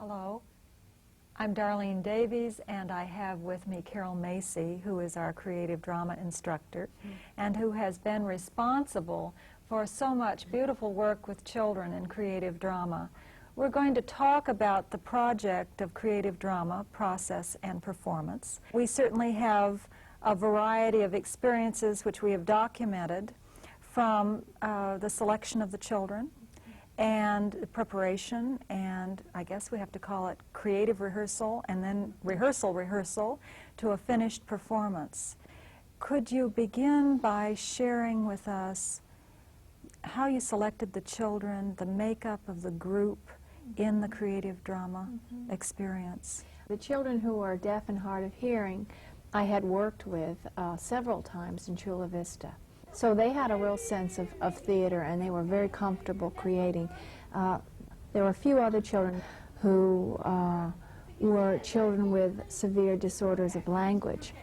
Hello, I'm Darlene Davies, and I have with me Carol Macy, who is our creative drama instructor, and who has been responsible for so much beautiful work with children in creative drama. We're going to talk about the project of creative drama, process and performance. We certainly have a variety of experiences which we have documented from the selection of the children and preparation, and I guess we have to call it creative rehearsal, and then rehearsal to a finished performance. Could you begin by sharing with us how you selected the children, the makeup of the group in the creative drama experience? The children who are deaf and hard of hearing I had worked with several times in Chula Vista. So they had a real sense of theater, and they were very comfortable creating. There were a few other children who were children with severe disorders of language.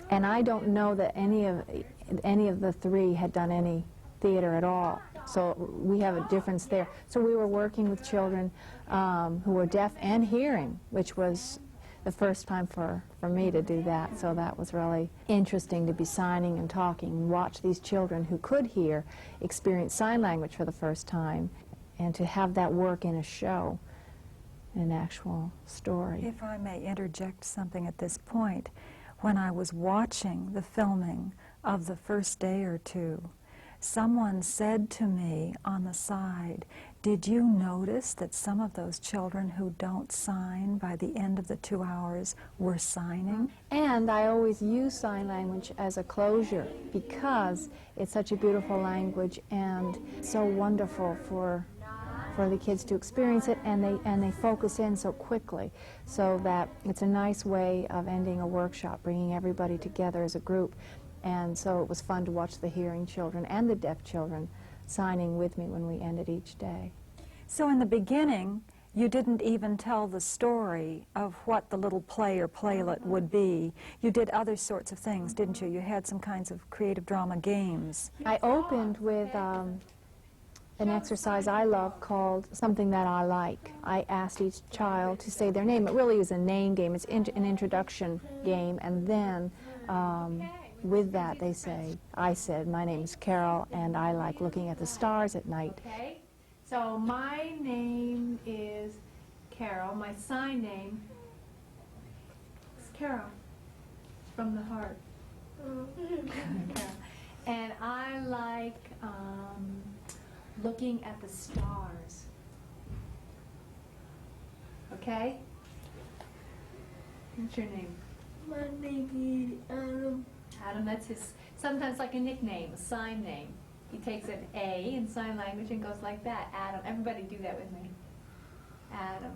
And I don't know that any of the three had done any theater at all. So we have a difference there. So we were working with children who were deaf and hearing, which was the first time for me to do that. So that was really interesting to be signing and talking and watch these children who could hear experience sign language for the first time, and to have that work in a show, an actual story. If I may interject something at this point, when I was watching the filming of the first day or two, someone said to me on the side, "Did you notice that some of those children who don't sign by the end of the 2 hours were signing?" And I always use sign language as a closure because it's such a beautiful language and so wonderful for the kids to experience it, and they focus in so quickly, so that it's a nice way of ending a workshop, bringing everybody together as a group. And so it was fun to watch the hearing children and the deaf children signing with me when we ended each day. So in the beginning, you didn't even tell the story of what the little play or playlet would be. You did other sorts of things, didn't you? You had some kinds of creative drama games. I opened with an exercise I love called Something That I Like. I asked each child to say their name. It really is a name game. It's an introduction game, and then with that, I said, "My name is Carol, and I like looking at the stars at night." Okay, so my name is Carol. My sign name is Carol, from the heart. Carol. And I like looking at the stars. Okay? What's your name? My name is Adam. Adam, that's his, sometimes like a nickname, a sign name. He takes an A in sign language and goes like that. Adam. Everybody do that with me. Adam.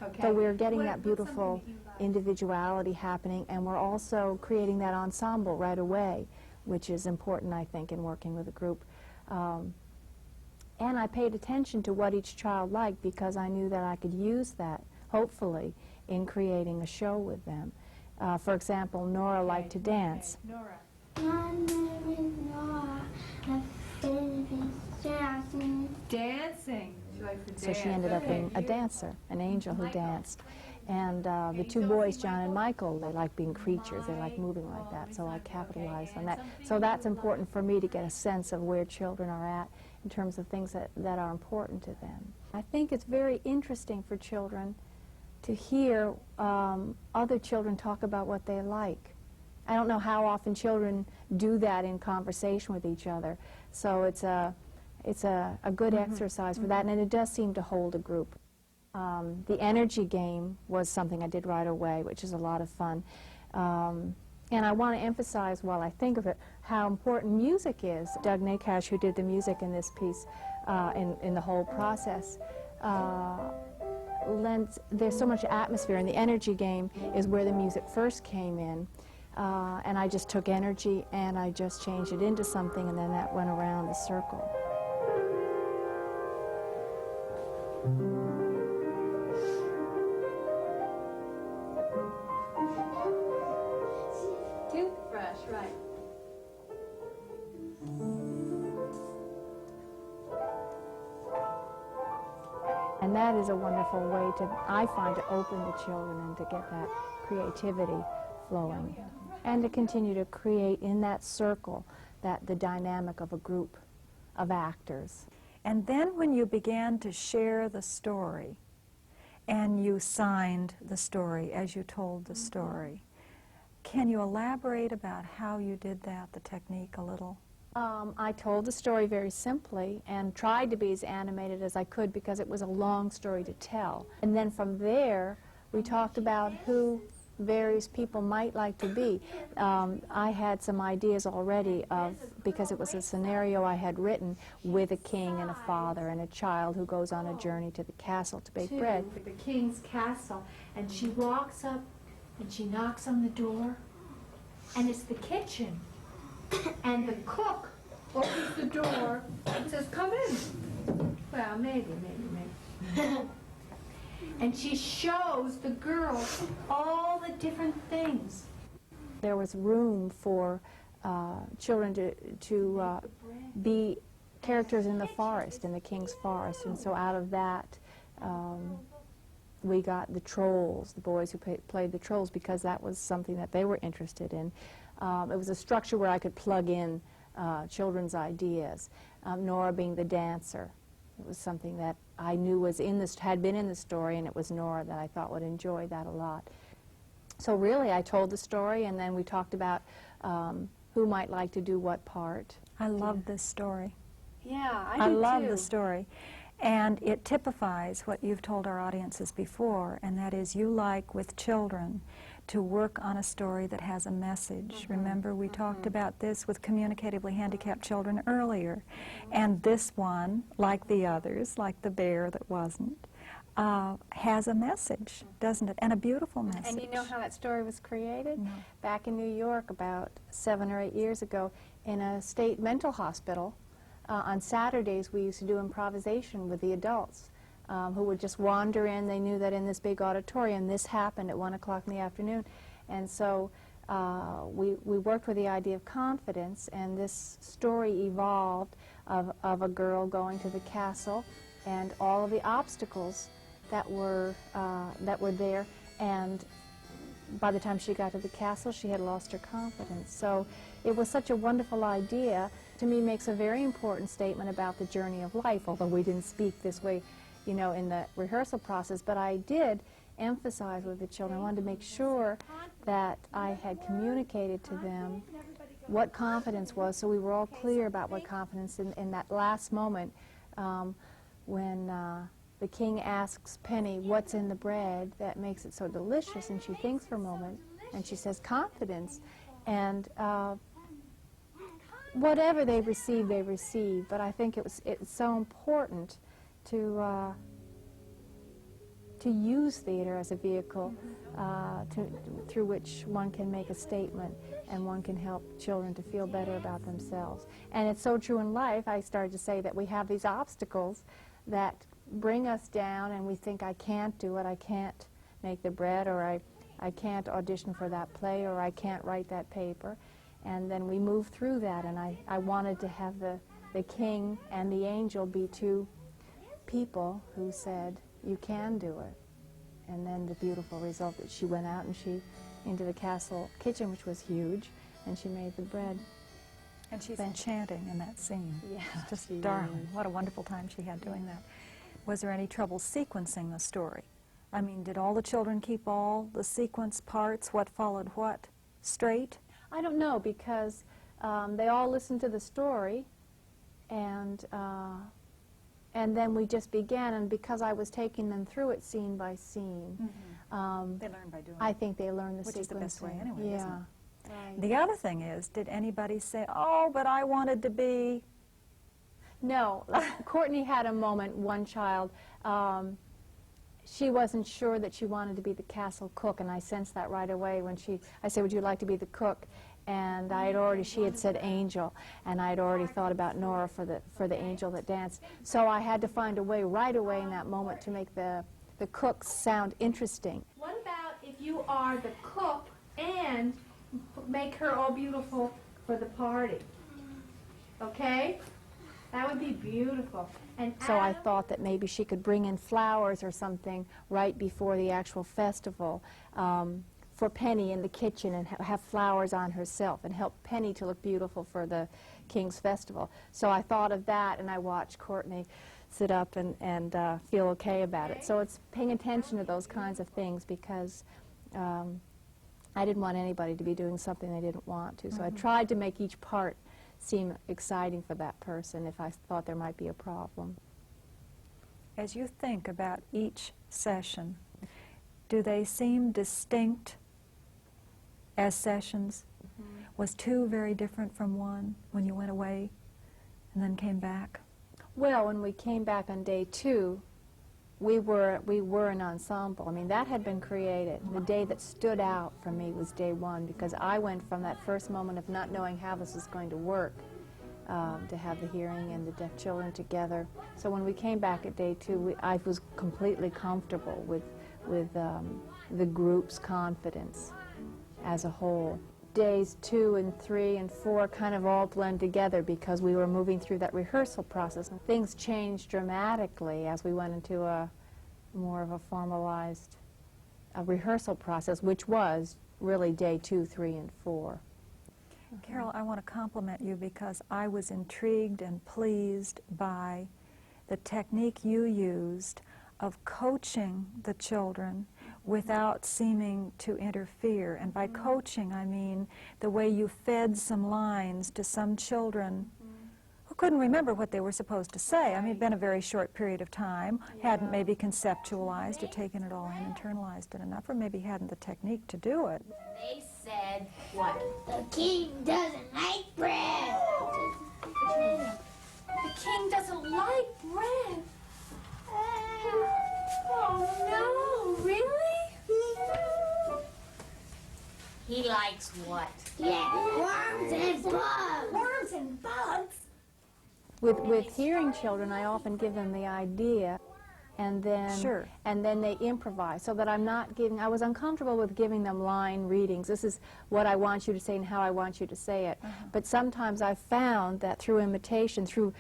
Okay. So we're getting that What's beautiful something that you like? individuality happening, and we're also creating that ensemble right away, which is important, I think, in working with a group. And I paid attention to what each child liked, because I knew that I could use that, hopefully, in creating a show with them. For example, Nora liked to dance. Okay. Nora. My name is Noah. My favorite is dancing. Dancing. She likes to So dance. she ended up Okay, being a dancer, an angel who Michael. danced. And the two boys, John and Michael, they like being creatures. They like moving like that, so I capitalized on that. So that's important for me to get a sense of where children are at in terms of things that are important to them. I think it's very interesting for children to hear other children talk about what they like. I don't know how often children do that in conversation with each other. So it's a good exercise for that, and it does seem to hold a group. The energy game was something I did right away, which is a lot of fun. And I want to emphasize, while I think of it, how important music is. Doug Nakash, who did the music in this piece, in the whole process, there's so much atmosphere, and the energy game is where the music first came in. And I just took energy and I just changed it into something, and then that went around the circle. Toothbrush, right. And that is a wonderful way to, I find, to open the children and to get that creativity flowing. And to continue to create in that circle the dynamic of a group of actors. And then when you began to share the story, and you signed the story as you told the story, can you elaborate about how you did that, the technique, a little? I told the story very simply and tried to be as animated as I could because it was a long story to tell. And then from there, we talked about who various people might like to be. I had some ideas already because it was a scenario I had written with a king and a father and a child who goes on a journey to the castle to bake bread. The king's castle, and she walks up and she knocks on the door, and it's the kitchen. And the cook opens the door and says, "Come in." Well, maybe. And she shows the girl all the different things. There was room for children to be characters in the forest, in the king's forest, and so out of that we got the trolls, the boys who played the trolls, because that was something that they were interested in. It was a structure where I could plug in children's ideas. Nora being the dancer. It was something that I knew was had been in the story, and it was Nora that I thought would enjoy that a lot. So really, I told the story, and then we talked about who might like to do what part. I love this story. Yeah, I love the story. And it typifies what you've told our audiences before, and that is you like, with children, to work on a story that has a message. Remember, we talked about this with communicatively handicapped children earlier. And this one, like the others, like the bear that wasn't, has a message, doesn't it? And a beautiful message. And you know how that story was created? No. Back in New York about 7 or 8 years ago, in a state mental hospital, on Saturdays we used to do improvisation with the adults who would just wander in. They knew that in this big auditorium this happened at 1 o'clock in the afternoon. And so we worked with the idea of confidence, and this story evolved of a girl going to the castle and all of the obstacles that were there. And by the time she got to the castle, she had lost her confidence. So it was such a wonderful idea. To me, makes a very important statement about the journey of life, although we didn't speak this way, you know, in the rehearsal process. But I did emphasize with the children. I wanted to make sure that I had communicated to them what confidence was, so we were all clear about what confidence in that last moment when the king asks Penny, "What's in the bread that makes it so delicious?" And she thinks for a moment, and she says, "Confidence." And whatever they receive. But I think it's so important to use theater as a vehicle through which one can make a statement and one can help children to feel better about themselves. And it's so true in life. I started to say that we have these obstacles that bring us down, and we think, I can't do it, I can't make the bread, or I can't audition for that play, or I can't write that paper. And then we move through that, and I wanted to have the king and the angel be two people who said, "You can do it." And then the beautiful result that she went out and she into the castle kitchen, which was huge, and she made the bread. And she's enchanting in that scene. Yeah, It's just she darling. is. What a wonderful time she had doing that. Was there any trouble sequencing the story? I mean, did all the children keep all the sequence parts, what followed what, straight? I don't know, because they all listened to the story, and then we just began, and because I was taking them through it scene by scene, They learn by doing I it. think they learned the sequencing. Which is the best way anyway, yeah. isn't it? Right. The other thing is, did anybody say, "Oh, but I wanted to be..." No, Courtney had a moment, one child, she wasn't sure that she wanted to be the castle cook, and I sensed that right away when I said, "Would you like to be the cook?" And she had said angel, and I had already thought about Nora for the angel that danced. So I had to find a way right away in that moment to make the cooks sound interesting. What about if you are the cook and make her all beautiful for the party? Okay? That would be beautiful. And So I Adam- thought that maybe she could bring in flowers or something right before the actual festival for Penny in the kitchen and have flowers on herself and help Penny to look beautiful for the King's Festival. So I thought of that, and I watched Courtney sit up and feel okay about it. So it's paying attention to those kinds of things, because I didn't want anybody to be doing something they didn't want to. So I tried to make each part seem exciting for that person if I thought there might be a problem. As you think about each session, do they seem distinct as sessions? Was 2 very different from 1 when you went away and then came back? Well, when we came back on day 2, we were an ensemble. I mean, that had been created. The day that stood out for me was day 1, because I went from that first moment of not knowing how this was going to work to have the hearing and the deaf children together. So when we came back at day 2, I was completely comfortable with the group's confidence as a whole. Days 2 and 3 and 4 kind of all blend together because we were moving through that rehearsal process. And things changed dramatically as we went into a more of a formalized rehearsal process, which was really day 2, 3, and 4. Carol, I want to compliment you because I was intrigued and pleased by the technique you used of coaching the children without seeming to interfere. And by coaching, I mean the way you fed some lines to some children who couldn't remember what they were supposed to say. I mean, it'd been a very short period of time, hadn't maybe conceptualized or taken it all in, internalized it enough, or maybe hadn't the technique to do it. They said what? The king doesn't like bread. The king doesn't like bread. Oh no, really? He likes what? Yeah, worms and bugs. Worms and bugs. With hearing children, I often give them the idea, and then Sure. and then they improvise, so that I'm not giving. I was uncomfortable with giving them line readings. This is what I want you to say and how I want you to say it. But sometimes I found that through imitation, through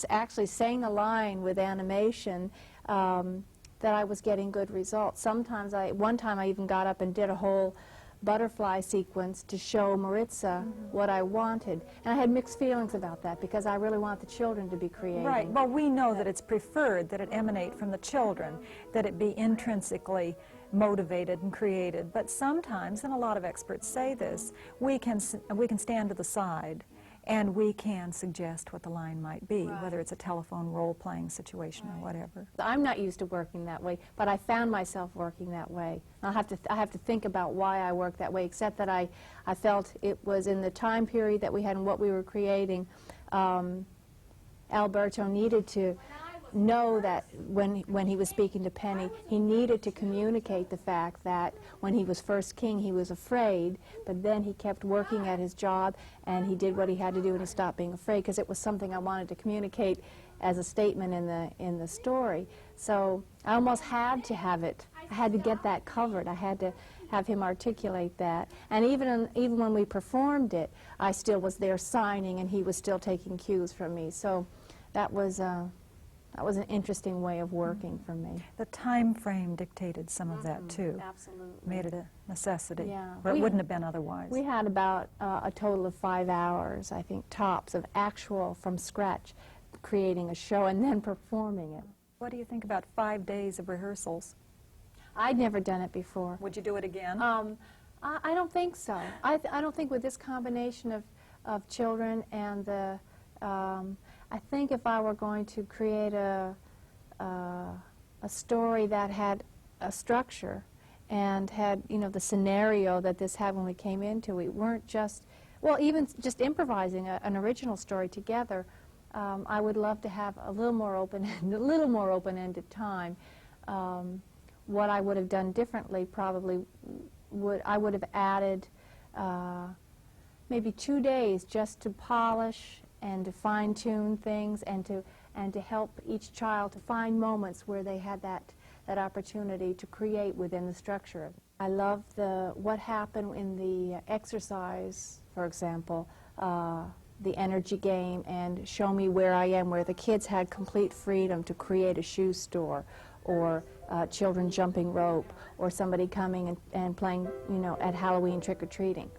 actually saying a line with animation, that I was getting good results. Sometimes one time I even got up and did a whole butterfly sequence to show Maritza what I wanted. And I had mixed feelings about that because I really want the children to be creating. Right. Well, we know that it's preferred that it emanate from the children, that it be intrinsically motivated and created. But sometimes, and a lot of experts say this, we can stand to the side and we can suggest what the line might be, whether it's a telephone role-playing situation or whatever. I'm not used to working that way, but I found myself working that way. I have to think about why I work that way, except that I felt it was in the time period that we had and what we were creating. Alberto needed to know that when he was speaking to Penny, he needed to communicate the fact that when he was first king, he was afraid, but then he kept working at his job and he did what he had to do and he stopped being afraid, because it was something I wanted to communicate as a statement in the story. So I almost had to have it. I had to get that covered. I had to have him articulate that. And even when we performed it, I still was there signing and he was still taking cues from me. So that was an interesting way of working for me. The time frame dictated some of that, too. Absolutely. Made it a necessity, Yeah. where it wouldn't have been otherwise. We had about a total of 5 hours, I think, tops, of actual, from scratch, creating a show and then performing it. What do you think about 5 days of rehearsals? I'd never done it before. Would you do it again? I don't think so. I don't think with this combination of children and the, I think if I were going to create a story that had a structure and had, you know, the scenario that this had when we came into it, we weren't just, well, even just improvising an original story together, I would love to have a little more open-ended time. What I would have done differently probably I would have added maybe 2 days just to polish and to fine-tune things and to help each child to find moments where they had that opportunity to create within the structure. I love what happened in the exercise, for example, the energy game and Show Me Where I Am, where the kids had complete freedom to create a shoe store, or children jumping rope, or somebody coming and playing, you know, at Halloween trick-or-treating.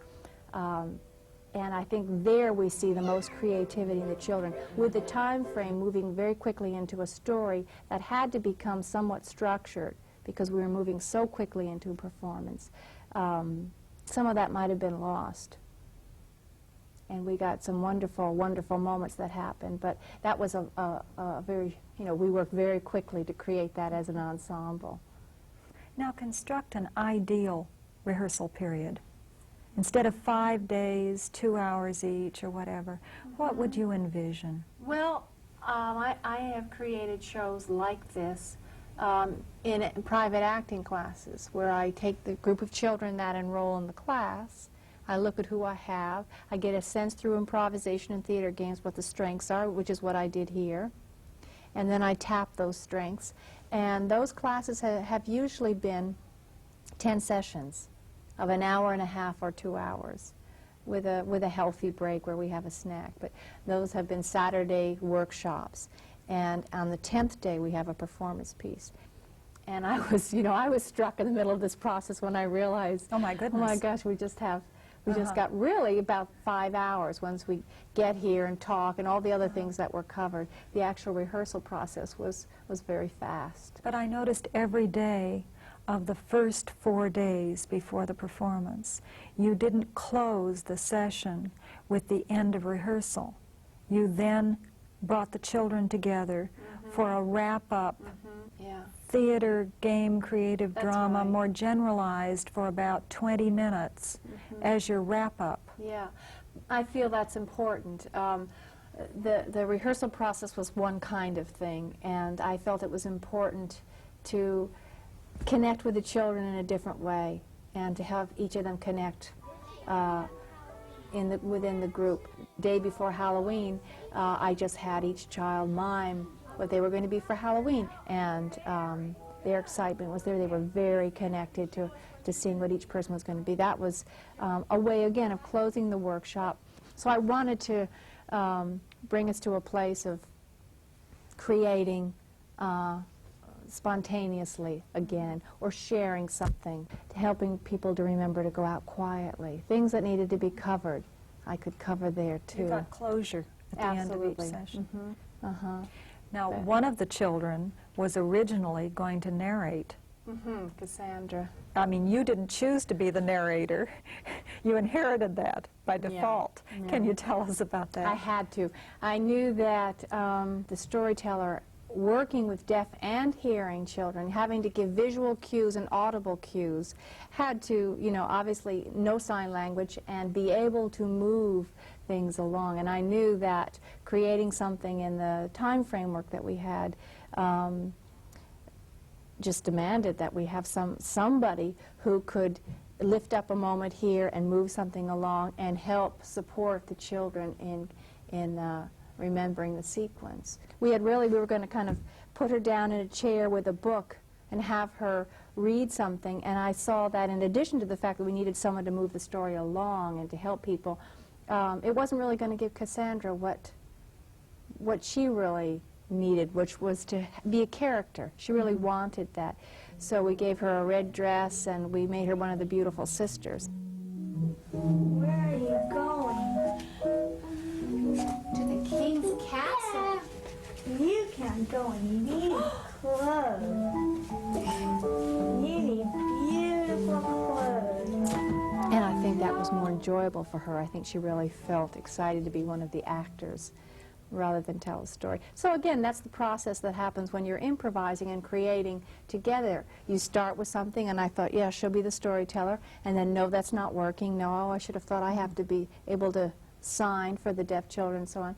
And I think there we see the most creativity in the children, with the time frame moving very quickly into a story that had to become somewhat structured because we were moving so quickly into a performance. Some of that might have been lost. And we got some wonderful, wonderful moments that happened, but that was a very, you know, we worked very quickly to create that as an ensemble. Now construct an ideal rehearsal period. Instead of 5 days, 2 hours each, or whatever, what would you envision? Well, I have created shows like this in private acting classes, where I take the group of children that enroll in the class, I look at who I have, I get a sense through improvisation and theater games what the strengths are, which is what I did here, and then I tap those strengths. And those classes have usually been 10 sessions of an hour and a half or 2 hours, with a healthy break where we have a snack. But those have been Saturday workshops. And on the 10th day, we have a performance piece. And I was struck in the middle of this process when I realized, Oh my goodness. oh my gosh, we just got really about 5 hours once we get here and talk and all the other things that were covered. The actual rehearsal process was very fast. But I noticed every day of the first 4 days before the performance, you didn't close the session with the end of rehearsal. You then brought the children together for a wrap-up Yeah. theater, game, creative That's drama, right. more generalized, for about 20 minutes as your wrap-up. Yeah, I feel that's important. The rehearsal process was one kind of thing, and I felt it was important to connect with the children in a different way and to have each of them connect within the group. Day before Halloween, I just had each child mime what they were going to be for Halloween, and their excitement was there. They were very connected to seeing what each person was going to be. That was a way, again, of closing the workshop. So I wanted to bring us to a place of creating spontaneously again, or sharing something, to helping people to remember to go out quietly. Things that needed to be covered, I could cover there too. You got closure at the end of each Absolutely. session. Uh-huh. Now, Okay. one of the children was originally going to narrate. Cassandra. I mean, you didn't choose to be the narrator. You inherited that by Yeah. default. Can Yeah. you tell us about that? I had to. I knew that the storyteller, working with deaf and hearing children, having to give visual cues and audible cues, had to, obviously know sign language and be able to move things along. And I knew that creating something in the time framework that we had just demanded that we have somebody who could lift up a moment here and move something along and help support the children in remembering the sequence. We were going to kind of put her down in a chair with a book and have her read something, and I saw that in addition to the fact that we needed someone to move the story along and to help people, it wasn't really going to give Cassandra what she really needed, which was to be a character. She really wanted that. So we gave her a red dress and we made her one of the beautiful sisters. Where are you going? To the king's castle. You can't go and you need clothes. You need beautiful clothes. And I think that was more enjoyable for her. I think she really felt excited to be one of the actors rather than tell a story. So again, that's the process that happens when you're improvising and creating together. You start with something, and I thought, yeah, she'll be the storyteller, and then, no, that's not working. No, I should have thought I have to be able to sign for the deaf children and so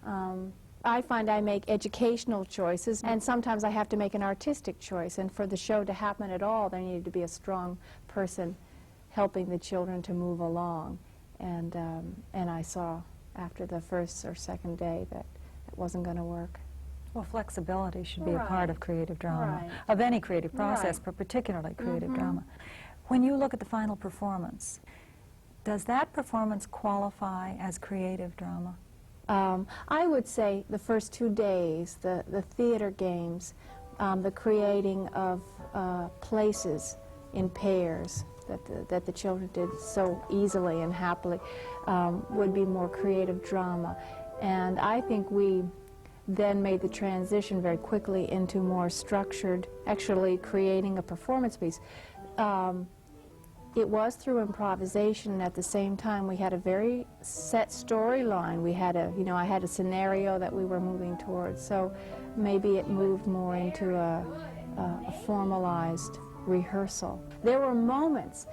on. I find I make educational choices, and sometimes I have to make an artistic choice, and for the show to happen at all, there needed to be a strong person helping the children to move along. And I saw after the first or second day that it wasn't going to work. Well, flexibility should be a Right. part of creative drama, Right. of any creative process, Right. but particularly creative drama. When you look at the final performance, does that performance qualify as creative drama? I would say the first 2 days, the theater games, the creating of places in pairs that the children did so easily and happily would be more creative drama. And I think we then made the transition very quickly into more structured, actually creating a performance piece. It was through improvisation, and at the same time we had a very set storyline. We had I had a scenario that we were moving towards, so maybe it moved more into a formalized rehearsal. There were moments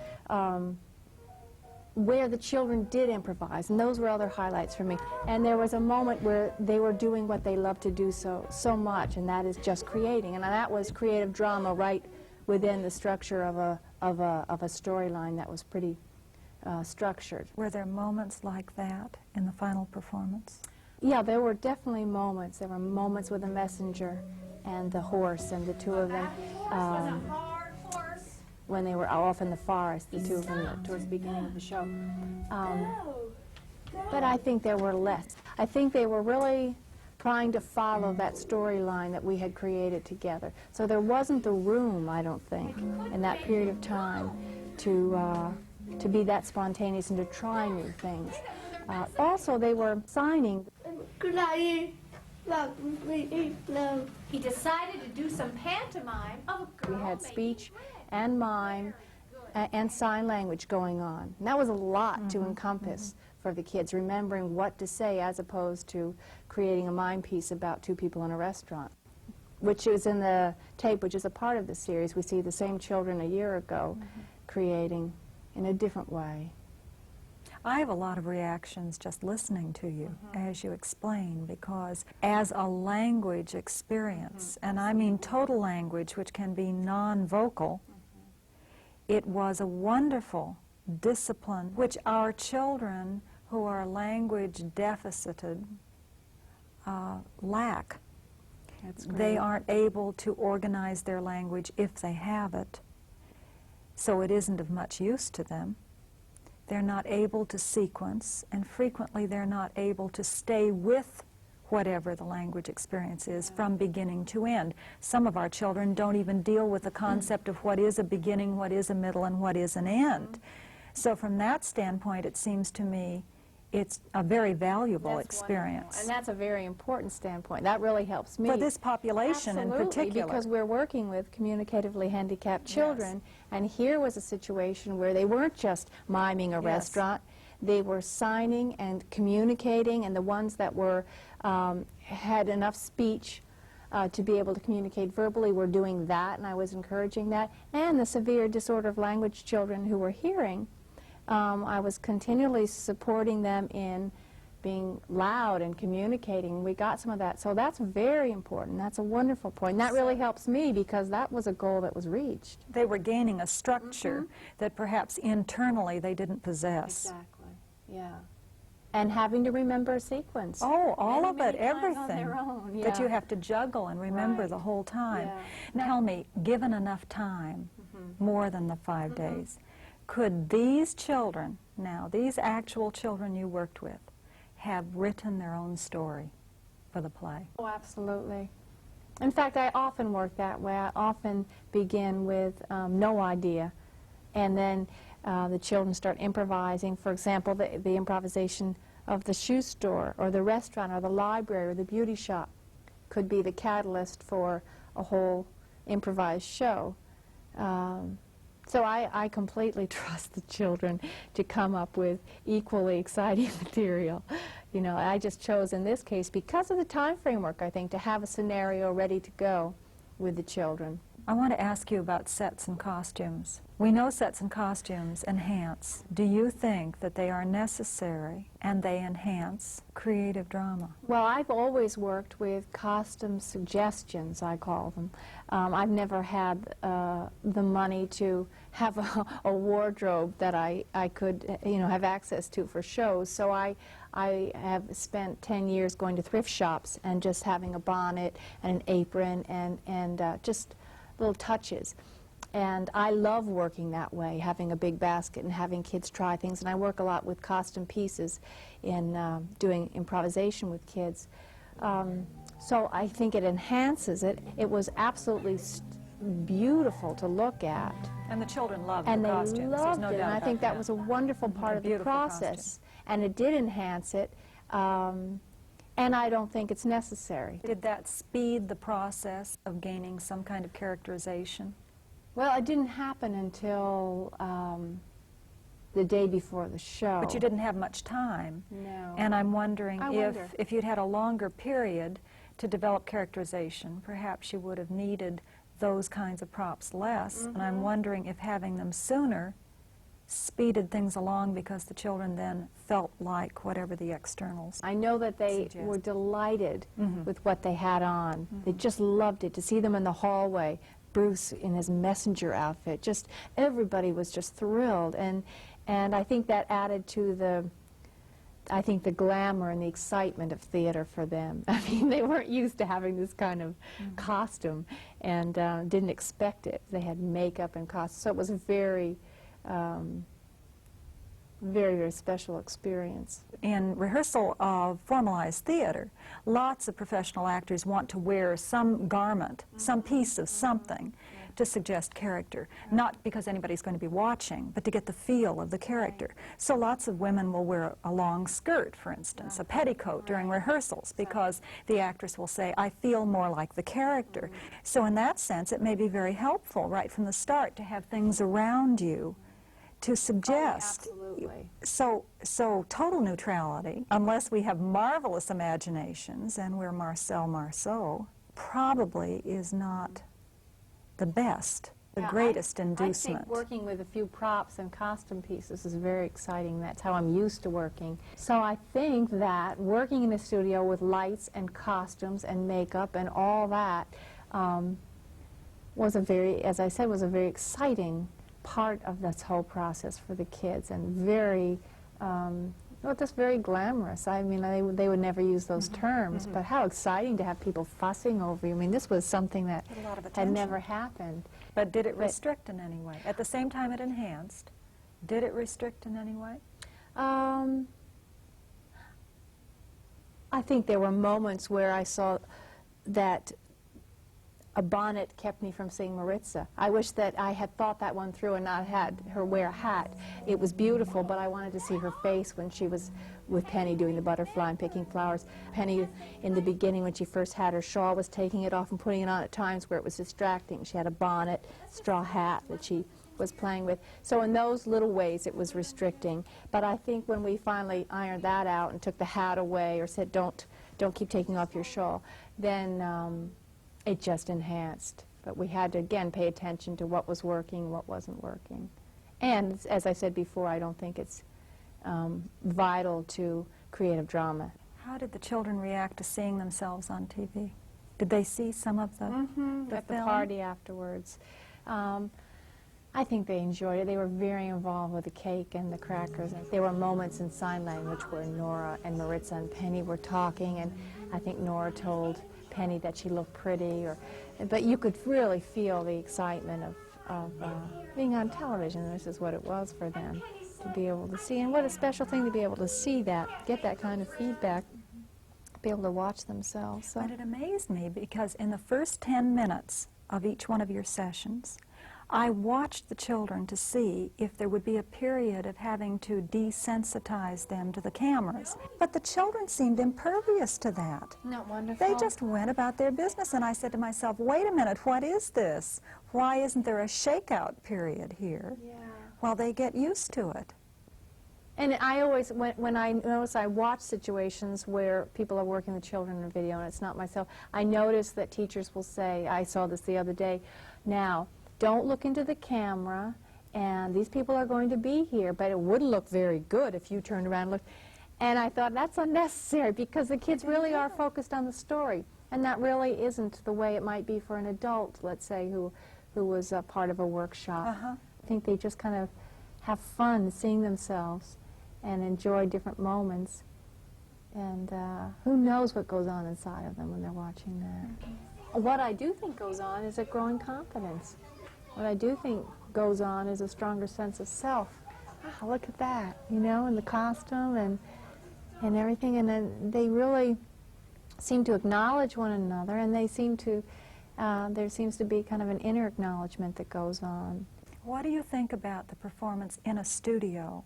where the children did improvise, and those were other highlights for me. And there was a moment where they were doing what they love to do so much, and that is just creating. And that was creative drama right within the structure of a storyline that was pretty structured. Were there moments like that in the final performance? Yeah, there were definitely moments. There were moments with the messenger and the horse, and the two of them, when they were off in the forest, the two of them towards the beginning of the show. But I think there were less. I think they were really trying to follow that storyline that we had created together. So there wasn't the room, I don't think, in that period of time to be that spontaneous and to try new things. Also, they were signing. He decided to do some pantomime. Oh, girl, We had speech and mime and sign language going on. And that was a lot to encompass for the kids, remembering what to say as opposed to creating a mime piece about two people in a restaurant, which is in the tape, which is a part of the series. We see the same children a year ago creating in a different way. I have a lot of reactions just listening to you as you explain, because as a language experience, and I mean total language, which can be non-vocal, it was a wonderful discipline which our children who are language deficited lack. That's great. They aren't able to organize their language if they have it, so it isn't of much use to them. They're not able to sequence, and frequently they're not able to stay with whatever the language experience is from beginning to end. Some of our children don't even deal with the concept of what is a beginning, what is a middle, and what is an end. So from that standpoint, it seems to me it's a very valuable That's experience. wonderful. And that's a very important standpoint. That really helps me. For this population in Absolutely, particular. because we're working with communicatively handicapped children, and here was a situation where they weren't just miming a restaurant, they were signing and communicating, and the ones that were had enough speech to be able to communicate verbally were doing that, and I was encouraging that. And the severe disorder of language children who were hearing, I was continually supporting them in being loud and communicating. We got some of that. So that's very important. That's a wonderful point. And that really helps me because that was a goal that was reached. They were gaining a structure that perhaps internally they didn't possess. Exactly. Yeah. And having to remember a sequence. Oh, all of Many it, times on everything their own, that you yeah. have to juggle and remember Right. the whole time. Yeah. Tell me, given enough time, more than the 5 days, could these children, now these actual children you worked with, have written their own story for the play? Oh, absolutely. In fact, I often work that way. I often begin with no idea, and then the children start improvising. For example, the improvisation of the shoe store or the restaurant or the library or the beauty shop could be the catalyst for a whole improvised show. So I completely trust the children to come up with equally exciting material. You know, I just chose in this case, because of the time framework, I think, to have a scenario ready to go with the children. I want to ask you about sets and costumes. We know sets and costumes enhance. Do you think that they are necessary and they enhance creative drama? Well, I've always worked with costume suggestions, I call them. I've never had the money to have a wardrobe that I could, have access to for shows. So I have spent 10 years going to thrift shops and just having a bonnet and an apron and just little touches. And I love working that way, having a big basket and having kids try things. And I work a lot with costume pieces in doing improvisation with kids. So I think it enhances it. It was absolutely beautiful to look at. And the children loved And the they costumes. There's loved no it. doubt And I about think that was a wonderful part of the beautiful process. And it did enhance it. And I don't think it's necessary. Did that speed the process of gaining some kind of characterization? Well, it didn't happen until the day before the show. But you didn't have much time. No. And I'm wondering I if, wonder. if you'd had a longer period to develop characterization, perhaps you would have needed those kinds of props less. And I'm wondering if having them sooner speeded things along because the children then felt like whatever the externals. I know that they Suggest. were delighted with what they had on. They just loved it, to see them in the hallway, Bruce in his messenger outfit. Just everybody was just thrilled, and I think that added to the glamour and the excitement of theater for them. I mean, they weren't used to having this kind of costume and didn't expect it. They had makeup and costume, so it was a very, very special experience. In rehearsal of formalized theater, lots of professional actors want to wear some garment, some piece of something to suggest character, not because anybody's going to be watching, but to get the feel of the character. So lots of women will wear a long skirt, for instance, a petticoat during rehearsals, because the actress will say, I feel more like the character. So in that sense, it may be very helpful right from the start to have things around you to suggest. Absolutely. So total neutrality, unless we have marvelous imaginations, and we're Marcel Marceau, probably is not the best, the greatest inducement. I think working with a few props and costume pieces is very exciting. That's how I'm used to working. So I think that working in the studio with lights and costumes and makeup and all that was a very, as I said, was a very exciting part of this whole process for the kids, and very, well, just very glamorous. I mean, they would never use those terms, but how exciting to have people fussing over you. I mean, this was something that A lot of had attention. never happened. But did it restrict in any way? At the same time it enhanced, did it restrict in any way? I think there were moments where I saw that a bonnet kept me from seeing Maritza. I wish that I had thought that one through and not had her wear a hat. It was beautiful, but I wanted to see her face when she was with Penny doing the butterfly and picking flowers. Penny, in the beginning, when she first had her shawl, was taking it off and putting it on at times where it was distracting. She had a bonnet, straw hat that she was playing with. So in those little ways it was restricting. But I think when we finally ironed that out and took the hat away or said, don't keep taking off your shawl, then it just enhanced. But we had to, again, pay attention to what was working, what wasn't working. And as I said before, I don't think it's vital to creative drama. How did the children react to seeing themselves on TV? Did they see some of the, At the film? party afterwards. I think they enjoyed it. They were very involved with the cake and the crackers. There were moments in sign language where Nora and Maritza and Penny were talking, and I think Nora told Penny that she looked pretty, but you could really feel the excitement of being on television. This is what it was for them to be able to see, and what a special thing to be able to see that, get that kind of feedback, be able to watch themselves. So. But it amazed me because in the first 10 minutes of each one of your sessions, I watched the children to see if there would be a period of having to desensitize them to the cameras. But the children seemed impervious to that. Isn't that wonderful? They just went about their business, and I said to myself, wait a minute, what is this? Why isn't there a shakeout period here while they get used to it? And I always, when I notice, I watch situations where people are working with children in a video, and it's not myself, I notice that teachers will say, I saw this the other day, now, don't look into the camera, and these people are going to be here, but it wouldn't look very good if you turned around and looked. And I thought, that's unnecessary, because the kids really are focused on the story, and that really isn't the way it might be for an adult, let's say, who was a part of a workshop. I think they just kind of have fun seeing themselves and enjoy different moments, and who knows what goes on inside of them when they're watching that. What I do think goes on is a growing confidence. What I do think goes on is a stronger sense of self. Ah, look at that, you know, and the costume and everything, and then they really seem to acknowledge one another, and they seem to, there seems to be kind of an inner acknowledgement that goes on. What do you think about the performance in a studio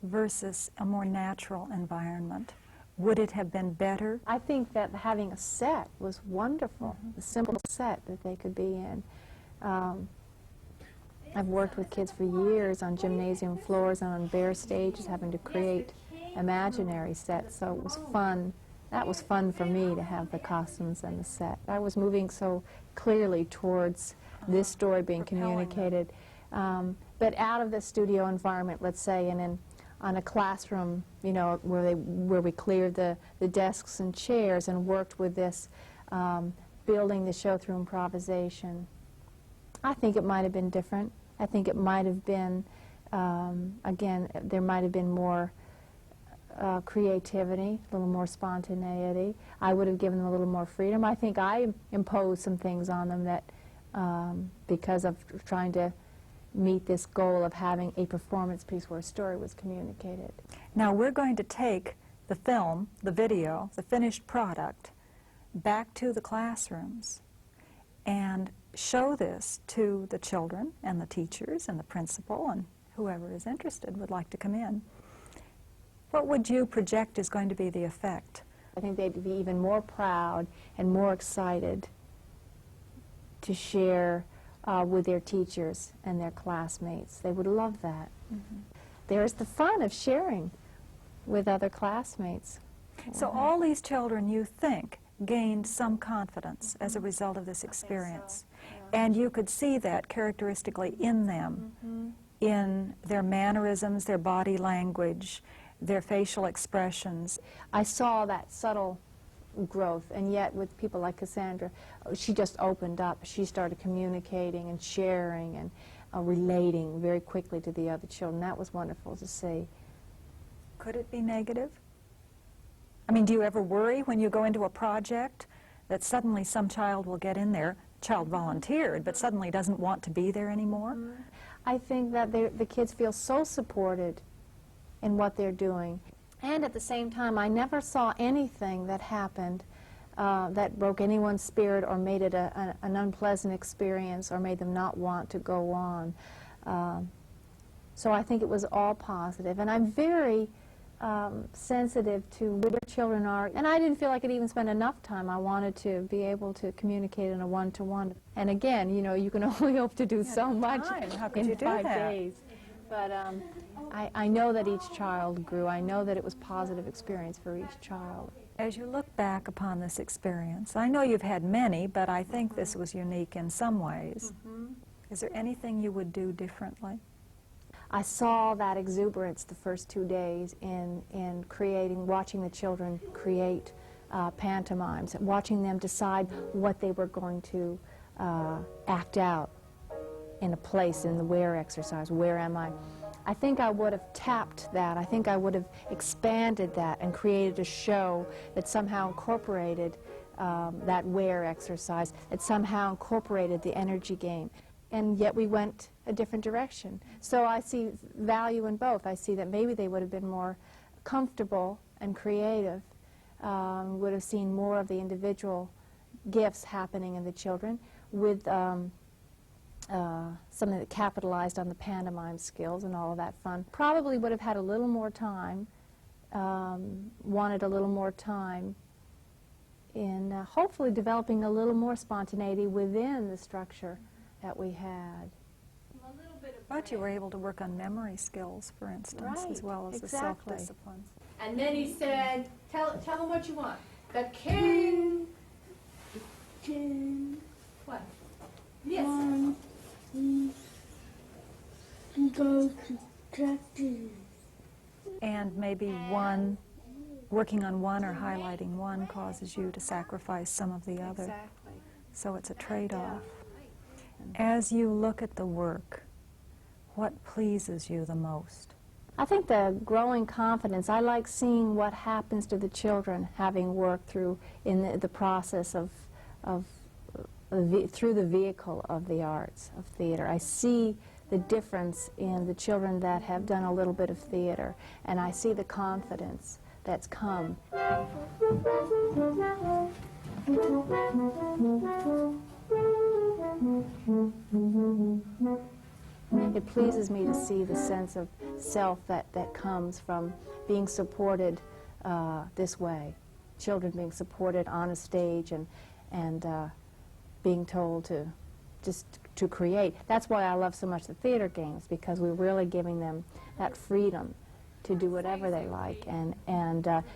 versus a more natural environment? Would it have been better? I think that having a set was wonderful, a simple set that they could be in. I've worked with kids for years on gymnasium floors and on bare stages having to create imaginary sets, so it was fun. That was fun for me to have the costumes and the set. I was moving so clearly towards this story being communicated. But out of the studio environment, let's say, and on a classroom, you know, where we cleared the desks and chairs and worked with this, building the show through improvisation, I think it might have been different. I think it might have been, again, there might have been more creativity, a little more spontaneity. I would have given them a little more freedom. I think I imposed some things on them that, because of trying to meet this goal of having a performance piece where a story was communicated. Now we're going to take the film, the video, the finished product, back to the classrooms and show this to the children and the teachers and the principal and whoever is interested would like to come in. What would you project is going to be the effect? I think they'd be even more proud and more excited to share with their teachers and their classmates. They would love that. There's the fun of sharing with other classmates. So all these children, you think, gained some confidence as a result of this experience. And you could see that characteristically in them, in their mannerisms, their body language, their facial expressions. I saw that subtle growth, and yet with people like Cassandra, she just opened up. She started communicating and sharing and relating very quickly to the other children. That was wonderful to see. Could it be negative? I mean, do you ever worry when you go into a project that suddenly some child will get in there, child volunteered, but suddenly doesn't want to be there anymore? I think that the kids feel so supported in what they're doing. And at the same time, I never saw anything that happened that broke anyone's spirit or made it an unpleasant experience or made them not want to go on. So I think it was all positive. And I'm very sensitive to where children are. And I didn't feel I could even spend enough time. I wanted to be able to communicate in a one-to-one. And again, you know, you can only hope to do so much in 5 days. But I know that each child grew. I know that it was a positive experience for each child. As you look back upon this experience, I know you've had many, but I think this was unique in some ways. Is there anything you would do differently? I saw that exuberance the first 2 days in creating, watching the children create pantomimes, watching them decide what they were going to act out in a place in the where exercise. Where am I? I think I would have tapped that. I think I would have expanded that and created a show that somehow incorporated that where exercise, that somehow incorporated the energy game. And yet we went a different direction. So I see value in both. I see that maybe they would have been more comfortable and creative, would have seen more of the individual gifts happening in the children with something that capitalized on the pantomime skills and all of that fun. Probably would have had a little more time, wanted a little more time in hopefully developing a little more spontaneity within the structure that we had. But you were able to work on memory skills, for instance, as well as the self-discipline. And then he said, tell them what you want. The king. What? Yes. Go to practice. And maybe one, working on one or highlighting one causes you to sacrifice some of the other. Exactly. So it's a trade-off. As you look at the work, what pleases you the most? I think the growing confidence, I like seeing what happens to the children having worked through in the process of through the vehicle of the arts, of theater. I see the difference in the children that have done a little bit of theater, and I see the confidence that's come. It pleases me to see the sense of self that comes from being supported this way. Children being supported on a stage and being told to just to create. That's why I love so much the theater games, because we're really giving them that freedom to do whatever they like, and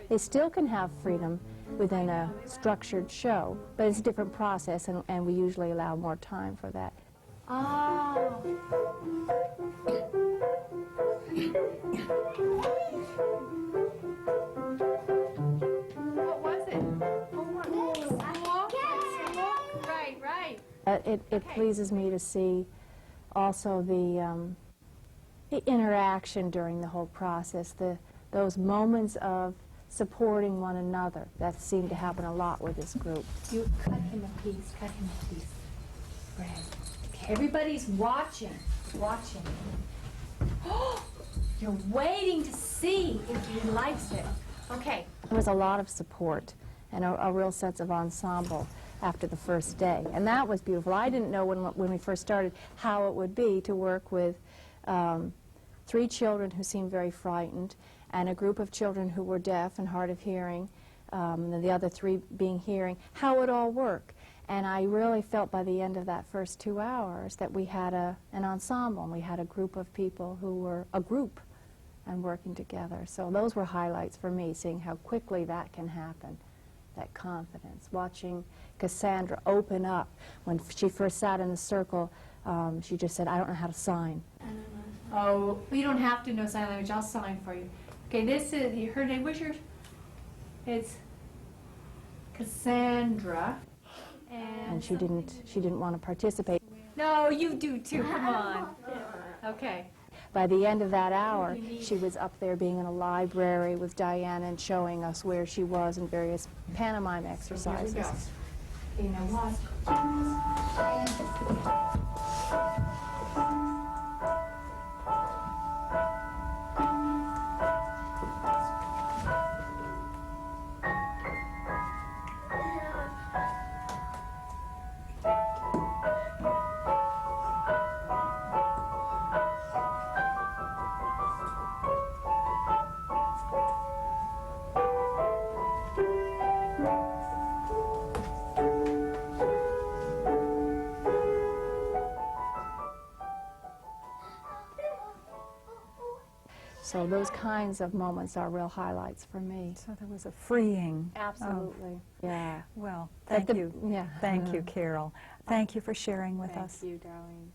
they still can have freedom within a structured show, but it's a different process, and we usually allow more time for that. Oh. What was it? Right, right. It pleases me to see also the interaction during the whole process, those moments of supporting one another that seem to happen a lot with this group. You cut him a piece, cut him a piece. Fred. Okay, everybody's watching. You're waiting to see if he likes it. Okay. There was a lot of support and a real sense of ensemble after the first day, and that was beautiful. I didn't know when we first started how it would be to work with 3 children who seemed very frightened, and a group of children who were deaf and hard of hearing, and the other 3 being hearing, how it would all work. And I really felt by the end of that first 2 hours that we had an ensemble, and we had a group of people who were a group and working together. So those were highlights for me, seeing how quickly that can happen, that confidence. Watching Cassandra open up. When she first sat in the circle, she just said, "I don't know how to sign." Oh, you don't have to know sign language. I'll sign for you. Okay, this is her name. What's yours? It's Cassandra. And she didn't want to participate. No, you do too. Come on. Okay. By the end of that hour, she was up there being in a library with Diana and showing us where she was in various pantomime exercises. Here we go. Okay, now watch. So those kinds of moments are real highlights for me. So there was a freeing. Absolutely. Yeah. Well, But thank you. Yeah. Thank you, Carol. Thank you for sharing with us. Thank you, darling.